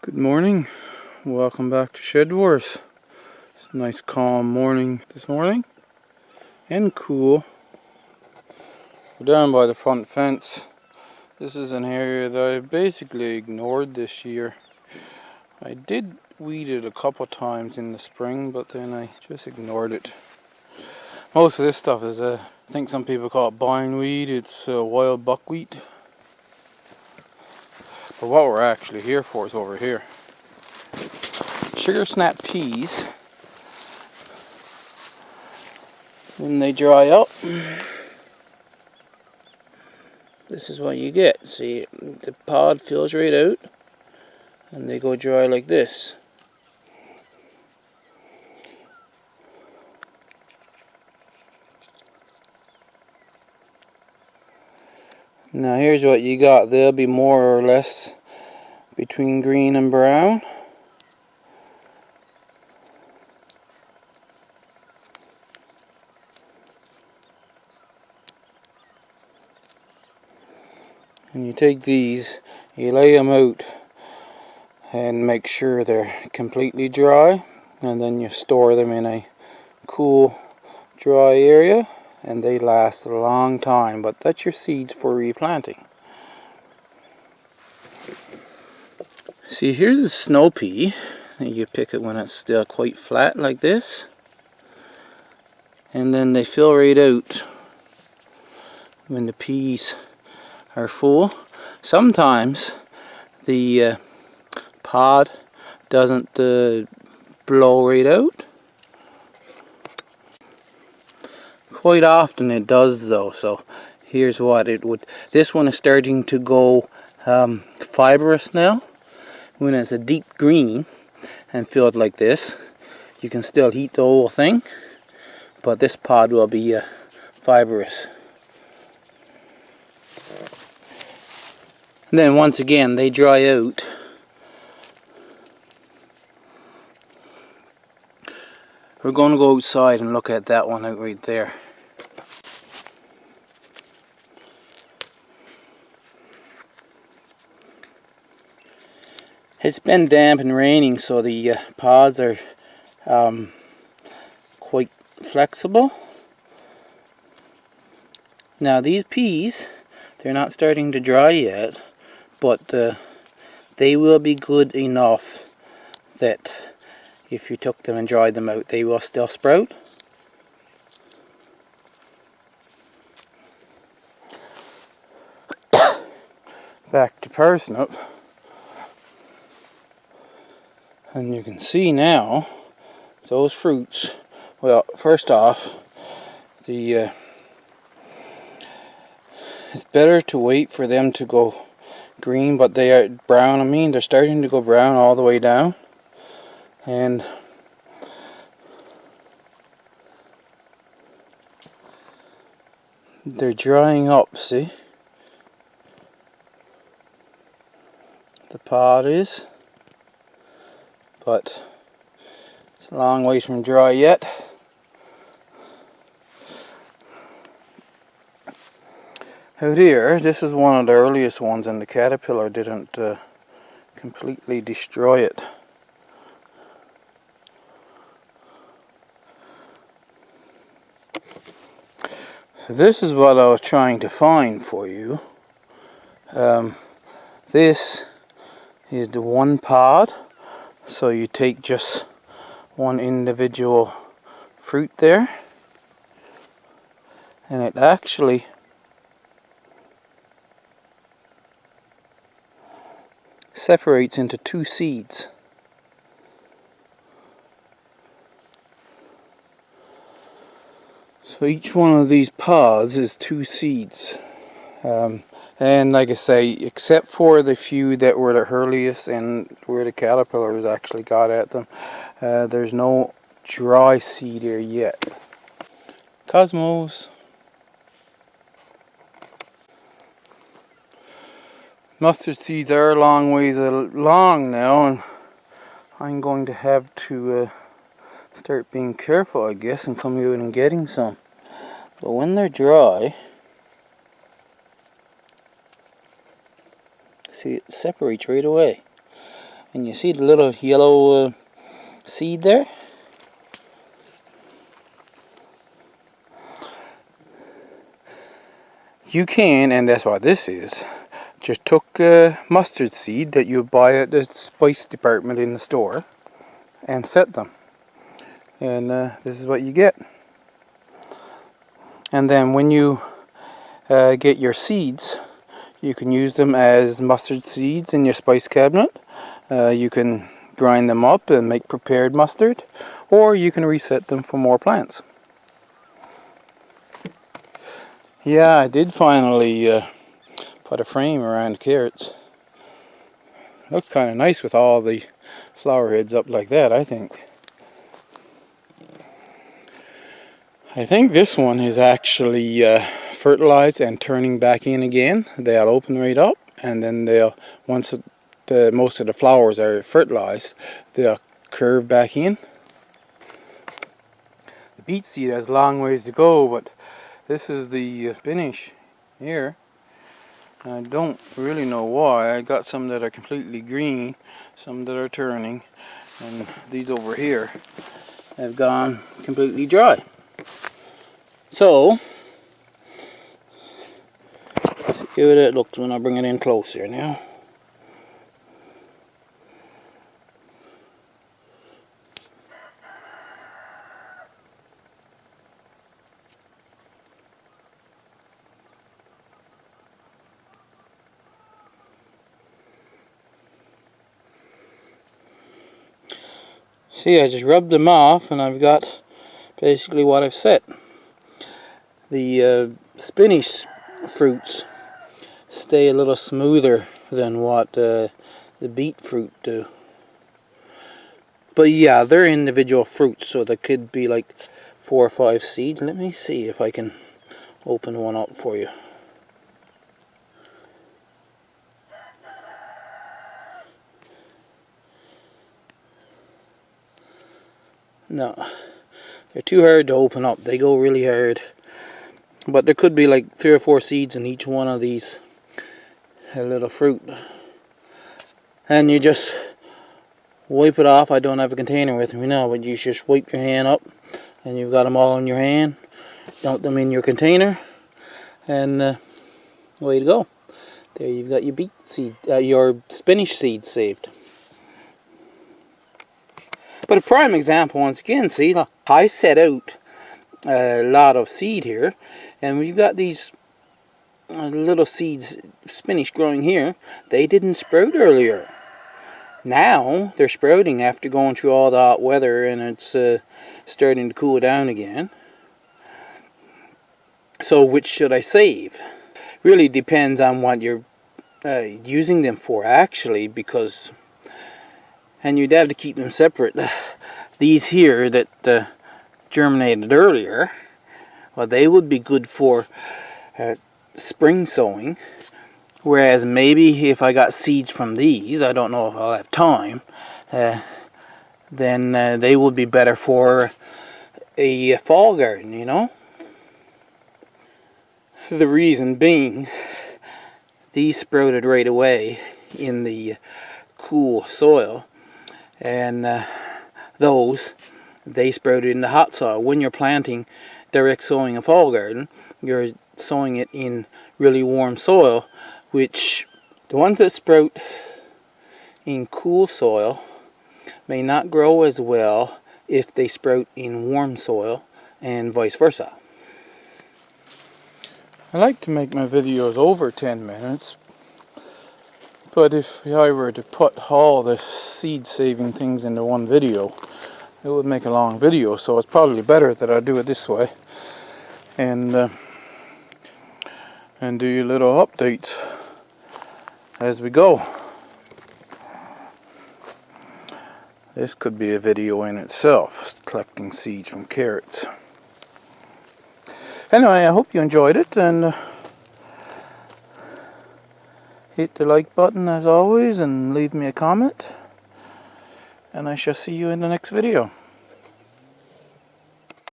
Good morning, welcome back to Shed Wars. It's a nice calm morning this morning and cool. We're down by the front fence. This is an area that I basically ignored this year. I did weed it a couple times in the spring, but then I just ignored it. Most of this stuff is I think some people call it bindweed. It's wild buckwheat. But what we're actually here for is over here. Sugar snap peas, when they dry up, this is what you get. See, the pod fills right out and they go dry like this. Now here's what you got. They'll be more or less between green and brown. And you take these, you lay them out and make sure they're completely dry, and then you store them in a cool, dry area, and they last a long time. But that's your seeds for replanting. See, here's the snow pea. You pick it when it's still quite flat like this, and then they fill right out when the peas are full. Sometimes the pod doesn't blow right out. Quite often it does though, so here's what it would. This one is starting to go fibrous now. When it's a deep green and filled like this, you can still heat the whole thing, but this pod will be fibrous. And then once again they dry out. We're going to go outside and look at that one out right there. It's been damp and raining, so the pods are quite flexible. Now these peas, they're not starting to dry yet, but they will be good enough that if you took them and dried them out, they will still sprout. Back to parsnip. And you can see now, those fruits, well, first off, it's better to wait for them to go green, but they are brown. I mean, they're starting to go brown all the way down. And they're drying up, see? The pod is. But it's a long ways from dry yet. Out here, this is one of the earliest ones, and the caterpillar didn't completely destroy it. So this is what I was trying to find for you. This is the one pod. So you take just one individual fruit there, and it actually separates into two seeds. So each one of these pods is two seeds. And like I say, except for the few that were the earliest and where the caterpillars actually got at them, there's no dry seed here yet. Cosmos. Mustard seeds are a long ways along now, and I'm going to have to start being careful, I guess, and come out and getting some. But when they're dry, see, it separates right away. And you see the little yellow seed there? You can, and that's what this is, just took mustard seed that you buy at the spice department in the store and set them. And this is what you get. And then when you get your seeds, you can use them as mustard seeds in your spice cabinet. You can grind them up and make prepared mustard, or you can reset them for more plants. Yeah, I did finally put a frame around the carrots. Looks kind of nice with all the flower heads up like that, I think. I think this one is actually fertilized and turning back in again. They'll open right up, and then they'll, once most of the flowers are fertilized, they'll curve back in. The beet seed has a long ways to go, but this is the finish here. I don't really know why. I got some that are completely green, some that are turning, and these over here have gone completely dry. So, let's see how that looks when I bring it in closer now. See, I just rubbed them off and I've got basically what I've set. The spinach fruits stay a little smoother than what the beet fruit do. But yeah, they're individual fruits, so there could be like 4 or 5 seeds. Let me see if I can open one up for you. No, they're too hard to open up. They go really hard. But there could be like 3 or 4 seeds in each one of these little fruit. And you just wipe it off. I don't have a container with me now, but you just wipe your hand up and you've got them all in your hand. Dump them in your container, and away to go. There you've got your beet seed, your spinach seed saved. But a prime example, once again, see, I set out a lot of seed here, and we've got these little seeds, spinach growing here. They didn't sprout earlier. Now they're sprouting after going through all the hot weather, and it's starting to cool down again. So which should I save? Really depends on what you're using them for, actually, because, and you'd have to keep them separate. These here that germinated earlier, well, they would be good for spring sowing, whereas maybe if I got seeds from these, I don't know if I'll have time, then they would be better for a fall garden, you know. The reason being, these sprouted right away in the cool soil, and those, they sprouted in the hot soil. When you're planting direct sowing a fall garden, you're sowing it in really warm soil, which the ones that sprout in cool soil may not grow as well if they sprout in warm soil, and vice versa. I like to make my videos over 10 minutes, but if I were to put all the seed saving things into one video, it would make a long video, so it's probably better that I do it this way and do your little updates as we go. This could be a video in itself, collecting seeds from carrots. Anyway, I hope you enjoyed it, and hit the like button as always, and leave me a comment, and I shall see you in the next video.